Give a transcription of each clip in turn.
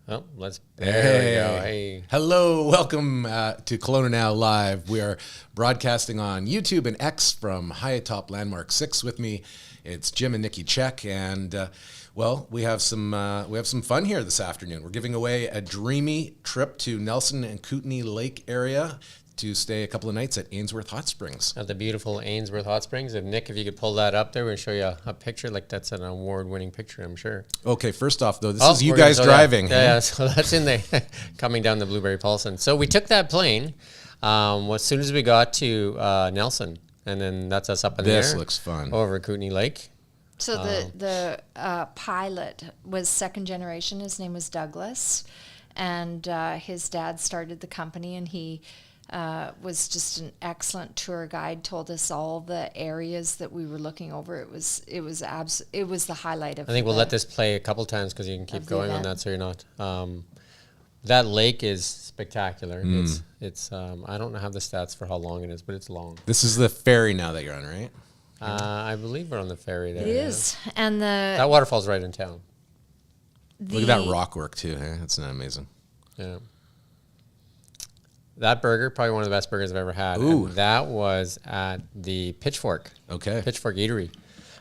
Oh, there we go. Hey. Hello, welcome to Kelowna Now Live. We are broadcasting on YouTube and X from high atop Landmark 6 with me. It's Jim and Nikki Check, and we have some fun here this afternoon. We're giving away a Dreamy trip to Nelson and Kootenay Lake area to stay a couple of nights at Ainsworth Hot Springs. At the beautiful Ainsworth Hot Springs. And Nick, if you could pull that up there, we'll show you a picture. Like, that's an award-winning picture, I'm sure. Okay, first off, though, this is you guys driving. Yeah, so that's in there, coming down the Blueberry Paulson. So we took that plane as soon as we got to Nelson, and then that's us up in there. This looks fun. Over Kootenay Lake. So the pilot was second generation. His name was Douglas, and his dad started the company, and he was just an excellent tour guide. Told us all the areas that we were looking over. It was the highlight of. I think we'll let this play a couple times because you can keep going on that, so you're not. That lake is spectacular. It's I don't have the stats for how long it is, but it's long. This is the ferry now that you're on, right? I believe we're on the ferry there. It is, and that waterfall's right in town. Look at that rock work too. Hey? That's not amazing. Yeah. That burger, probably one of the best burgers I've ever had. Ooh. And that was at the Pitchfork. Okay. Pitchfork Eatery.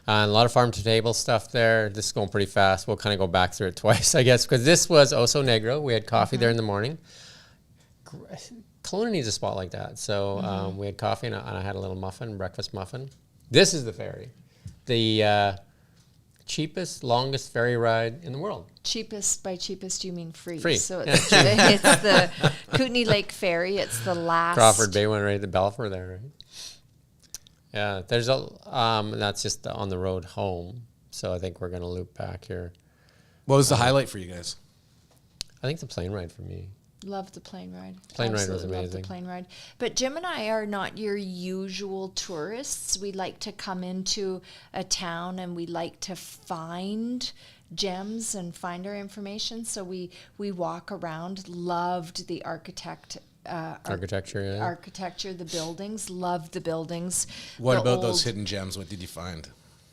And a lot of farm-to-table stuff there. This is going pretty fast. We'll kind of go back through it twice, I guess, because this was Oso Negro. We had coffee there in the morning. Kelowna needs a spot like that. So we had coffee, and I had a little muffin, breakfast muffin. This is the ferry. The cheapest, longest ferry ride in the world. Cheapest, by cheapest you mean free. Free. So it's the Kootenay Lake Ferry. It's the last. Crawford Bay went right at Balfour there, right? Yeah, there's that's just on the road home. So I think we're going to loop back here. What was the highlight for you guys? I think the plane ride for me. Loved the plane ride. Plane ride was Absolutely amazing. Loved the plane ride. But Jim and I are not your usual tourists. We like to come into a town and we like to find gems and find our information. So we walk around. Loved the architecture, the buildings. Loved the buildings. What about those hidden gems? What did you find?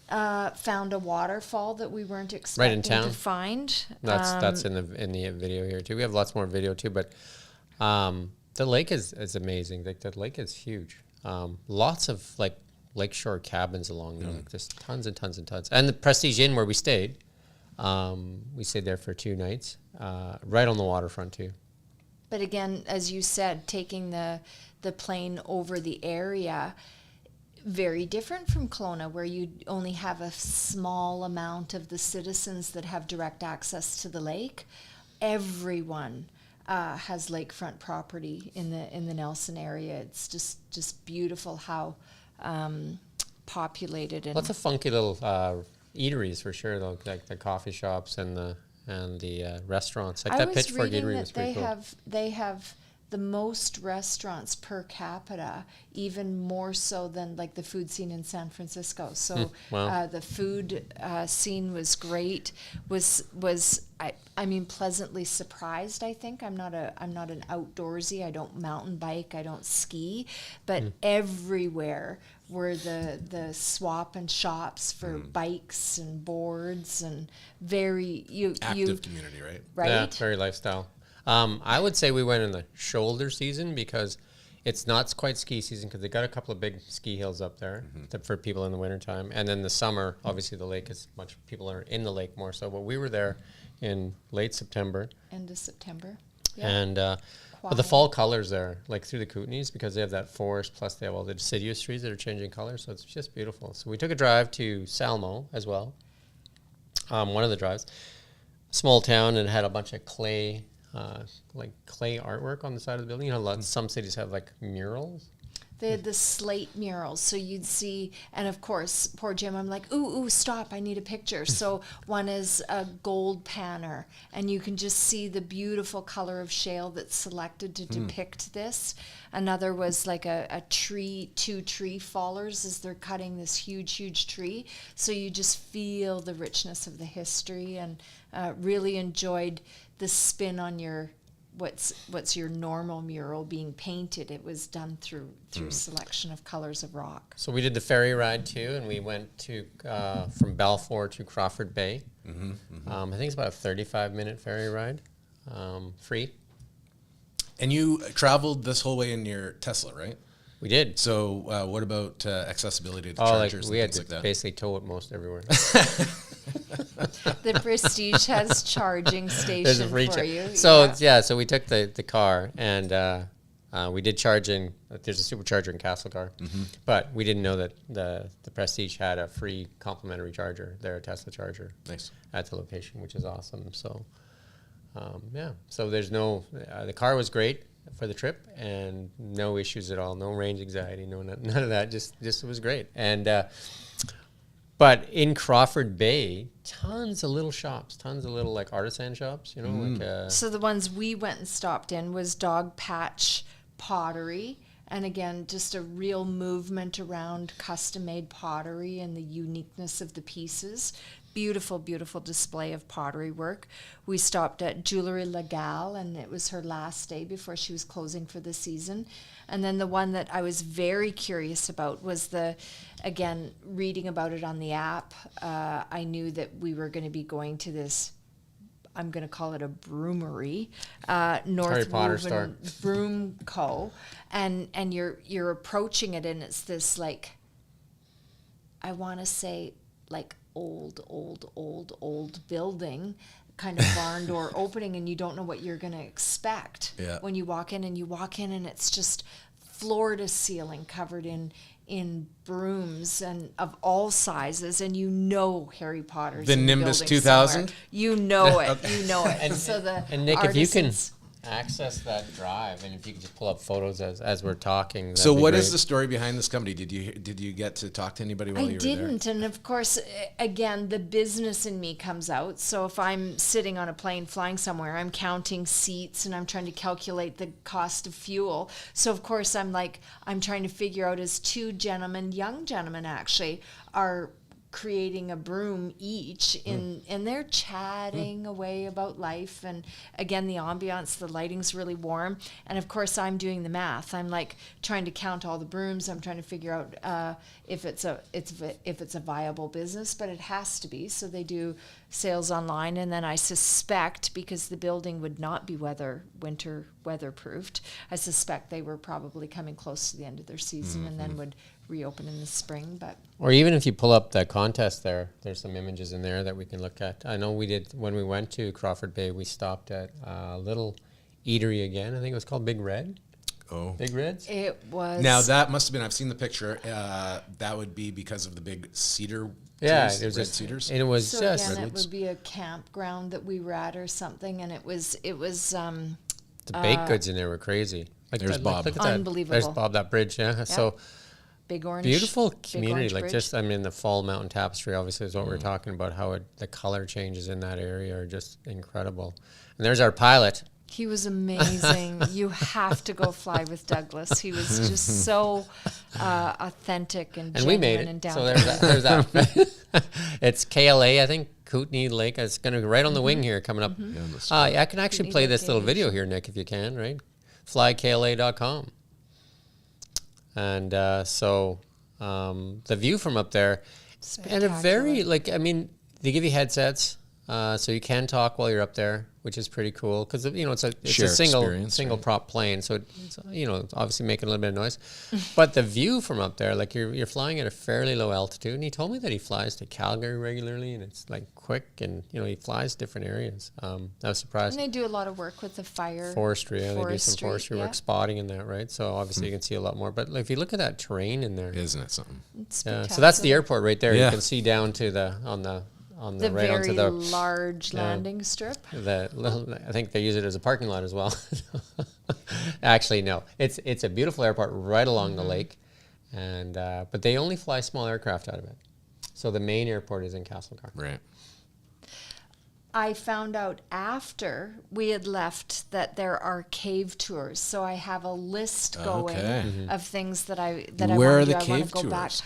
Found a waterfall that we weren't expecting to find. That's in the video here too. We have lots more video too, but the lake is amazing. Like, the lake is huge. Lots of like lakeshore cabins along there, just tons and tons and tons. And the Prestige Inn where we stayed there for 2 nights, right on the waterfront too. But again, as you said, taking the plane over the area. Very different from Kelowna, where you only have a small amount of the citizens that have direct access to the lake. Everyone has lakefront property in the Nelson area. It's just beautiful how populated and lots of funky little eateries for sure, though, like the coffee shops and the restaurants. Like that Pitchfork Eatery was pretty cool. They have the most restaurants per capita, even more so than like the food scene in San Francisco. So wow. The food scene was great. I mean, pleasantly surprised. I think I'm not an outdoorsy. I don't mountain bike. I don't ski. But everywhere were the swap and shops for bikes and boards and active community, right? Right. Yeah, very lifestyle. I would say we went in the shoulder season because it's not quite ski season because they got a couple of big ski hills up there for people in the wintertime. And then the summer, obviously the lake is people are in the lake more so. But we were there in late September. End of September. Yeah. And but the fall colors there, like through the Kootenays, because they have that forest, plus they have all the deciduous trees that are changing colors. So it's just beautiful. So we took a drive to Salmo as well. One of the drives. Small town, and it had a bunch of clay artwork on the side of the building. You know, some cities have like murals. They had the slate murals, so you'd see, and of course, poor Jim, I'm like, ooh, stop, I need a picture. So one is a gold panner, and you can just see the beautiful color of shale that's selected to depict this. Another was like a tree, 2 tree fallers as they're cutting this huge, huge tree. So you just feel the richness of the history, and really enjoyed the spin on your what's your normal mural being painted. It was done through selection of colors of rock. So we did the ferry ride too, and we went to from Balfour to Crawford Bay. I think it's about a 35-minute ferry ride. free. And you traveled this whole way in your Tesla, right? We did. So what about accessibility to Like chargers we and had things to like that? basically tow it most everywhere. The Prestige has charging There's a station free for you. So so we took the car and we did charging. There's a supercharger in Castlegar, but we didn't know that the Prestige had a free complimentary charger there, a Tesla charger. Nice. At the location, which is awesome. So so there's no the car was great for the trip and no issues at all, no range anxiety, none of that. Just it was great. And but in Crawford Bay, tons of little shops, tons of little like artisan shops, like So the ones we went and stopped in was Dog Patch Pottery. And again, just a real movement around custom-made pottery and the uniqueness of the pieces. Beautiful, beautiful display of pottery work. We stopped at Jewelry Legale, and it was her last day before she was closing for the season. And then the one that I was very curious about was again, reading about it on the app, I knew that we were going to be going to this, I'm going to call it a broomery, North Potter store. Woven Broom Co. And you're approaching it, and it's this like, I want to say like old building, kind of barn door opening, and you don't know what you're going to expect when you walk in. And you walk in, and it's just floor to ceiling covered in brooms and of all sizes, and Harry Potter's The in Nimbus building 2000? somewhere. You know it. And, so and Nick, if you can artisans- access that drive, and if you could just pull up photos as we're talking. So what is great. the story behind this company? Did you get to talk to anybody while I you were there? didn't, and of course, again, the business in me comes out. So if I'm sitting on a plane flying somewhere, I'm counting seats and I'm trying to calculate the cost of fuel. So of course, I'm trying to figure out as two gentlemen, young gentlemen actually, are creating a broom each and they're chatting away about life, and again the ambiance, the lighting's really warm, and of course I'm doing the math. I'm like trying to count all the brooms. I'm trying to figure out if it's a viable business, but it has to be. So they do sales online, and then I suspect, because the building would not be winter weatherproofed, I suspect they were probably coming close to the end of their season and then would reopen in the spring. But Or even if you pull up that contest there's some images in there that we can look at. I know we did, when we went to Crawford Bay, we stopped at a little eatery again. I think it was called Big Red. Oh. Big Reds? it was Now that must have been, I've seen the picture, that would be because of the big cedar Yeah, trees, it was red just, cedars. and it was so just, again, it redwoods. would be a campground that we were at or something, and it was the baked goods in there were crazy. Like There's Bob. Look at that. Unbelievable. There's Bob, that bridge, yeah. So big orange beautiful big community, orange like bridge. just, I mean, the fall mountain tapestry obviously is what we're talking about, how the color changes in that area are just incredible. And there's our pilot. He was amazing. You have to go fly with Douglas. He was just so authentic and And we genuine made it. and down So to there's that. It's KLA, I think, Kootenay Lake. It's going to go right on the wing here coming up. I can actually Kootenay play Lake this little Aviation. video here, Nick, if you can, right? Flykla.com. And the view from up there, and a very, like, I mean, they give you headsets, so you can talk while you're up there, which is pretty cool, because it's a Share single experience, right? prop plane, so it's it's obviously making a little bit of noise. But the view from up there, like you're flying at a fairly low altitude, and he told me that he flies to Calgary regularly, and it's like quick, and he flies different areas. I was surprised. And they do a lot of work with the fire. Forestry, yeah, they do some forestry yeah. work, spotting in that, right? So obviously you can see a lot more. But if you look at that terrain in there, Isn't it something? It's yeah. So that's spectacular. the airport right there. Yeah. You can see down to the The right onto very the large landing strip. the little. I think they use it as a parking lot as well. Actually, no, it's a beautiful airport right along the lake, and but they only fly small aircraft out of it. So the main airport is in Castlegar. Right. I found out after we had left that there are cave tours. So I have a list going Okay. of things that I Where want are to do. the I want cave to go back. tours?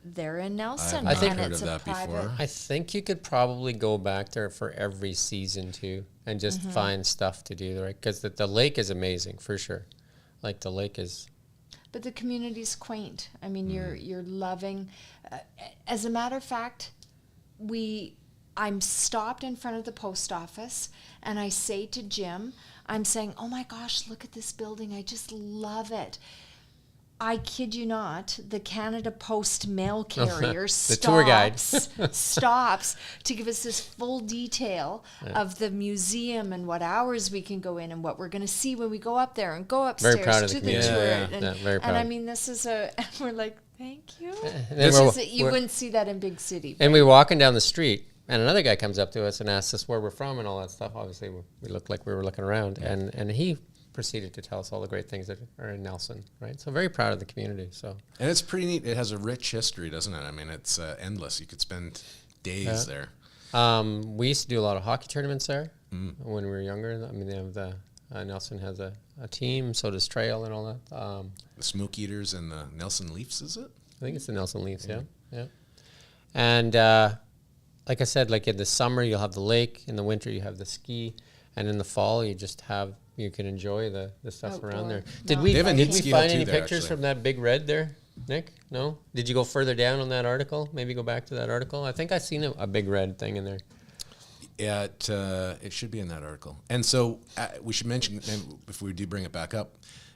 They're in Nelson. I've not and heard it's of a that private, before. I think you could probably go back there for every season too, and just find stuff to do, right? Because the lake is amazing for sure. Like the lake is. But the community's quaint. I mean, you're loving. As a matter of fact, I'm stopped in front of the post office, and I say to Jim, I'm saying, oh my gosh, look at this building. I just love it. I kid you not, the Canada Post mail carrier tour guide stops to give us this full detail of the museum and what hours we can go in and what we're going to see when we go up there and go upstairs to the tour. Very proud. And I mean, this is and we're like, thank you. You wouldn't see that in big city. And we're walking down the street, and another guy comes up to us and asks us where we're from and all that stuff. Obviously, we looked like we were looking around, and he proceeded to tell us all the great things that are in Nelson, right? So very proud of the community. So, and it's pretty neat. It has a rich history, doesn't it? I mean, it's endless. You could spend days there. We used to do a lot of hockey tournaments there when we were younger. I mean, they have Nelson has a team, so does Trail and all that. The Smoke Eaters and the Nelson Leafs, is it? I think it's the Nelson Leafs, yeah. And like I said, like in the summer you'll have the lake, in the winter you have the ski, and in the fall you can enjoy the stuff around there. Did we find any pictures from that Big Red there, Nick? No? Did you go further down on that article? Maybe go back to that article? I think I seen a Big Red thing in there. Yeah, it should be in that article. And so we should mention, if we do bring it back up,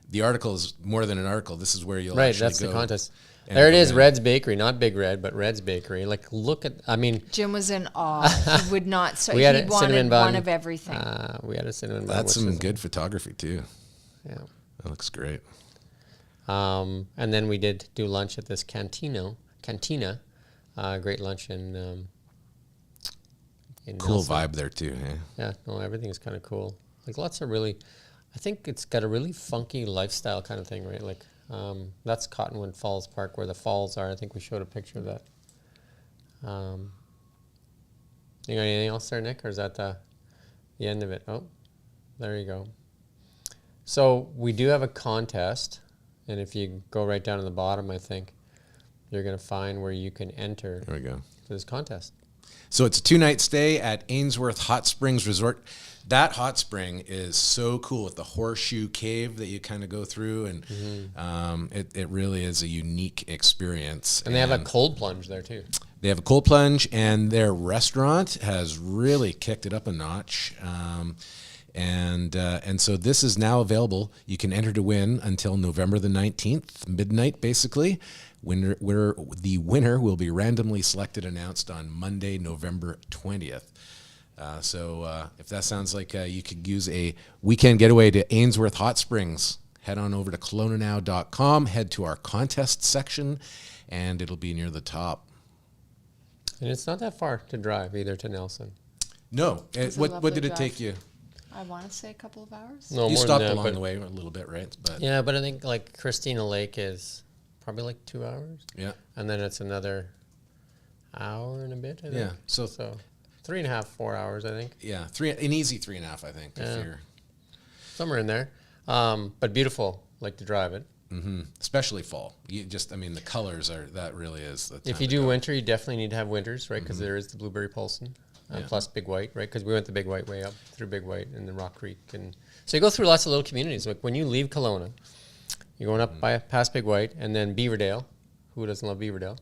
the article is more than an article. This is where you'll actually go. Right, that's the contest. There it is, Red's Bakery, not Big Red, but Red's Bakery. Like, look at, I mean. Jim was in awe. He would not, so he wanted one of everything. We had a cinnamon bun. That's some good photography, too. Yeah. That looks great. And then we did do lunch at this cantina, great lunch in cool Nelson. Vibe there, too. Yeah, no, everything's kind of cool. Like, lots of really, I think it's got a really funky lifestyle kind of thing, right? Like, that's Cottonwood Falls Park where the falls are. I think we showed a picture of that. You got anything else there, Nick, or is that the end of it? Oh, there you go. So we do have a contest, and if you go right down to the bottom, I think you're going to find where you can enter. There we go. For this contest. So it's a 2-night stay at Ainsworth Hot Springs Resort. That hot spring is so cool with the horseshoe cave that you kind of go through, and it really is a unique experience. And they have a cold plunge there too. They have a cold plunge, and their restaurant has really kicked it up a notch. And so this is now available. You can enter to win until November the 19th, midnight, basically. The winner will be randomly selected, announced on Monday, November 20th. So if that sounds like you could use a weekend getaway to Ainsworth Hot Springs, head on over to kelownanow.com, head to our contest section, and it'll be near the top. And it's not that far to drive either to Nelson. No. What did it take you? I want to say a couple of hours. No, you stopped along the way a little bit, right? But yeah, but I think like Christina Lake is probably like 2 hours. Yeah. And then it's another hour and a bit, I think. Yeah. So 3.5, 4 hours, I think. Yeah, an easy 3.5, I think. Yeah. If you're somewhere in there. But beautiful, like to drive it. Mm-hmm. Especially fall. The colors that really is the time. If you do winter, you definitely need to have winters, right? Because there is the Blueberry Polson, plus Big White, right? Because we went the Big White way up through Big White and then Rock Creek. And so you go through lots of little communities. Like when you leave Kelowna, you're going up past Big White and then Beaverdale. Who doesn't love Beaverdale?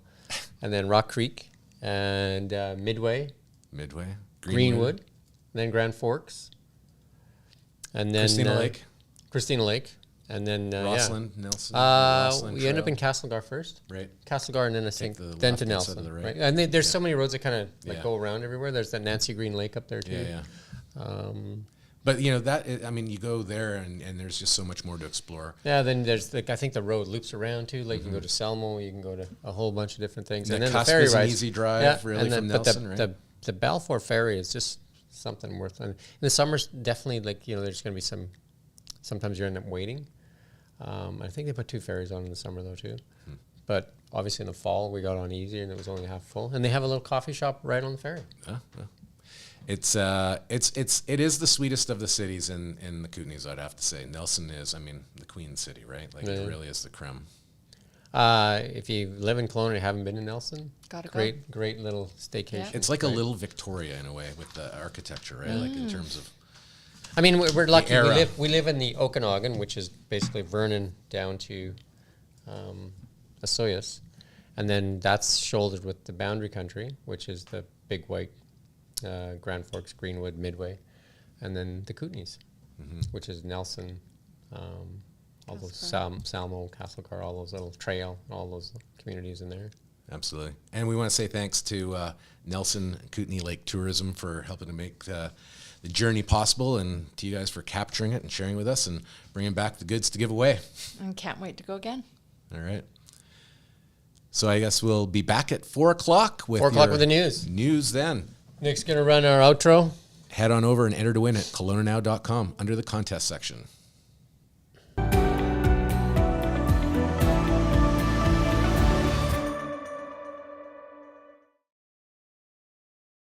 And then Rock Creek and Midway. Greenwood. And then Grand Forks. And then Christina Lake. And then Rossland, Nelson. You end up in Castlegar first, right? Castlegar, and then I think then to Nelson, right? And there's so many roads that kind of go around everywhere. There's that Nancy Green Lake up there too. But you go there and there's just so much more to explore. Yeah, then there's I think the road loops around too. Like you can go to Selmo, you can go to a whole bunch of different things, and then the ferry ride. An easy drive, really, from Nelson, right? The Balfour ferry is just something worth. In the summers, definitely there's going to be sometimes you end up waiting. I think they put 2 ferries on in the summer though too, but obviously in the fall we got on easier and it was only half full. And they have a little coffee shop right on the ferry. It is the sweetest of the cities in the Kootenays, I'd have to say. Nelson is, the Queen City, right? Like it really is the creme. If you live in Kelowna and haven't been to Nelson, great little staycation. Yeah. It's like a little Victoria in a way with the architecture, right? Like in terms of. We're lucky. We live in the Okanagan, which is basically Vernon down to Osoyoos. And then that's shouldered with the Boundary Country, which is the Big White Grand Forks, Greenwood, Midway, and then the Kootenays, which is Nelson, all those Salmo, Castlecar, all those little trail, all those communities in there. Absolutely. And we want to say thanks to Nelson Kootenay Lake Tourism for helping to make the journey possible, and to you guys for capturing it and sharing with us and bringing back the goods to give away. And can't wait to go again. All right. So I guess we'll be back at 4 o'clock with 4 o'clock with the news. News then. Nick's going to run our outro. Head on over and enter to win at KelownaNow.com under the contest section.